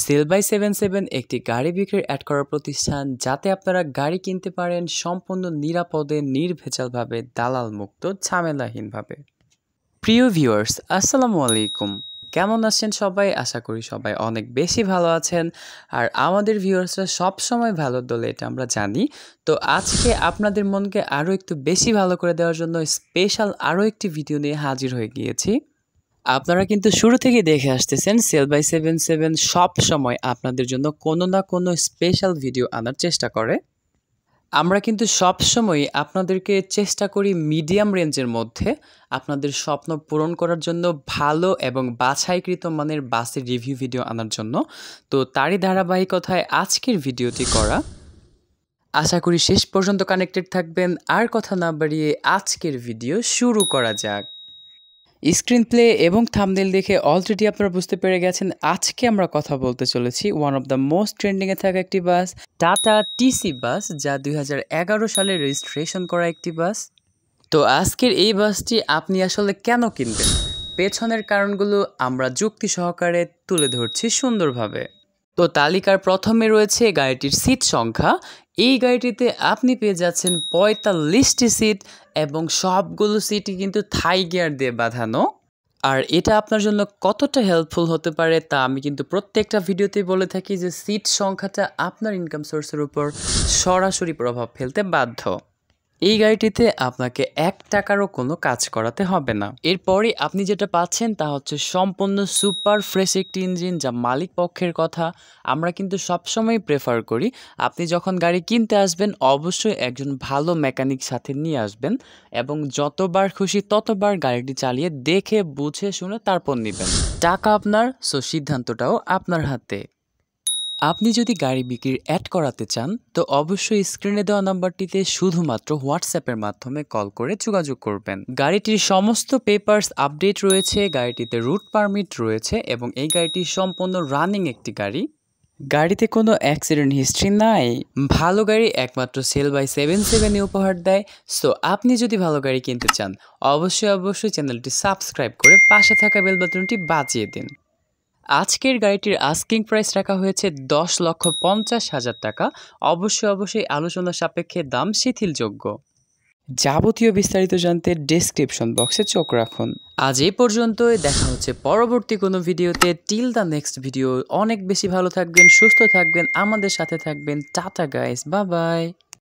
Sell by 77 একটি গাড়ি বিক্রির অ্যাড করার প্রতিষ্ঠান যাতে আপনারা গাড়ি কিনতে পারেন সম্পূর্ণ নিরাপদে নির্ভেজালভাবে দালাল মুক্ত ঝামেলাহীনভাবে। প্রিয় ভিউয়ার্স, আসসালামু আলাইকুম। কেমন আছেন সবাই? আশা করি সবাই অনেক বেশি ভালো আছেন। আর আমাদের ভিউয়ার্সরা সবসময় ভালো দলে, এটা আমরা জানি। তো আজকে আপনাদের মনকে আরও একটু বেশি ভালো করে দেওয়ার জন্য স্পেশাল আরও একটি ভিডিও নিয়ে হাজির হয়ে গিয়েছি। আপনারা কিন্তু শুরু থেকেই দেখে আসতেছেন সেল বাই 77 সব সময় আপনাদের জন্য কোনো না কোনো স্পেশাল ভিডিও আনার চেষ্টা করে। আমরা কিন্তু সব সময় আপনাদেরকে চেষ্টা করি মিডিয়াম রেঞ্জের মধ্যে আপনাদের স্বপ্ন পূরণ করার জন্য ভালো এবং বাছাইকৃত মানের বাসের রিভিউ ভিডিও আনার জন্য। তো তারই ধারাবাহিকতায় আজকের ভিডিওটি করা। আশা করি শেষ পর্যন্ত কানেক্টেড থাকবেন। আর কথা না বাড়িয়ে আজকের ভিডিও শুরু করা যাক। স্ক্রিন প্লে এবং থাম্বনেল দেখে অলরেডি আপনারা বুঝতে পেরে গেছেন আজকে আমরা কথা বলতে চলেছি ওয়ান অফ দ্য মোস্ট ট্রেন্ডিংয়ে থাকা একটি বাস, টাটা টিসি বাস, যা 2011 সালে রেজিস্ট্রেশন করা একটি বাস। তো আজকের এই বাসটি আপনি আসলে কেন কিনবেন, পেছনের কারণগুলো আমরা যুক্তি সহকারে তুলে ধরছি সুন্দরভাবে। তো তালিকার প্রথমে রয়েছে গাড়িটির সিট সংখ্যা। এই গাড়িটিতে আপনি পেয়ে যাচ্ছেন 45টি সিট এবং সবগুলো সিটই কিন্তু থাই গিয়ার দিয়ে বাঁধানো। আর এটা আপনার জন্য কতটা হেল্পফুল হতে পারে তা আমি কিন্তু প্রত্যেকটা ভিডিওতেই বলে থাকি যে সিট সংখ্যাটা আপনার ইনকাম সোর্সের উপর সরাসরি প্রভাব ফেলতে বাধ্য। এই গাড়িটিতে আপনাকে 1 টাকারও কোনো কাজ করাতে হবে না। এরপরই আপনি যেটা পাচ্ছেন তা হচ্ছে সম্পূর্ণ সুপার ফ্রেশ একটি ইঞ্জিন, যা মালিক পক্ষের কথা আমরা কিন্তু সবসময় প্রেফার করি। আপনি যখন গাড়ি কিনতে আসবেন অবশ্যই একজন ভালো মেকানিক সাথে নিয়ে আসবেন এবং যতবার খুশি ততবার গাড়িটি চালিয়ে দেখে বুঝে শুনে তারপর নেবেন। টাকা আপনার, সো সিদ্ধান্তটাও আপনার হাতে। আপনি যদি গাড়ি বিক্রির অ্যাড করাতে চান তো অবশ্যই স্ক্রিনে দেওয়া নাম্বারটিতে শুধুমাত্র হোয়াটসঅ্যাপের মাধ্যমে কল করে যোগাযোগ করবেন। গাড়িটির সমস্ত পেপারস আপডেট রয়েছে, গাড়িটিতে রুট পারমিট রয়েছে এবং এই গাড়িটি সম্পূর্ণ রানিং একটি গাড়ি। গাড়িতে কোনো অ্যাক্সিডেন্ট হিস্ট্রি নাই। ভালো গাড়ি একমাত্র সেল বাই 77 উপহার দেয়। সো আপনি যদি ভালো গাড়ি কিনতে চান অবশ্যই চ্যানেলটি সাবস্ক্রাইব করে পাশে থাকা বেল বাটনটি বাজিয়ে দিন। আজকের গাড়িটির আস্কিং প্রাইস রাখা হয়েছে 10,50,000 টাকা। অবশ্যই আলোচনা সাপেক্ষে দাম শিথিলযোগ্য। যাবতীয় বিস্তারিত জানতে ডেসক্রিপশন বক্সে চোখ রাখুন। আজ এই পর্যন্তই, দেখা হচ্ছে পরবর্তী কোনো ভিডিওতে। টিল দ্য নেক্সট ভিডিও, অনেক বেশি ভালো থাকবেন, সুস্থ থাকবেন, আমাদের সাথে থাকবেন। Tata guys, bye bye.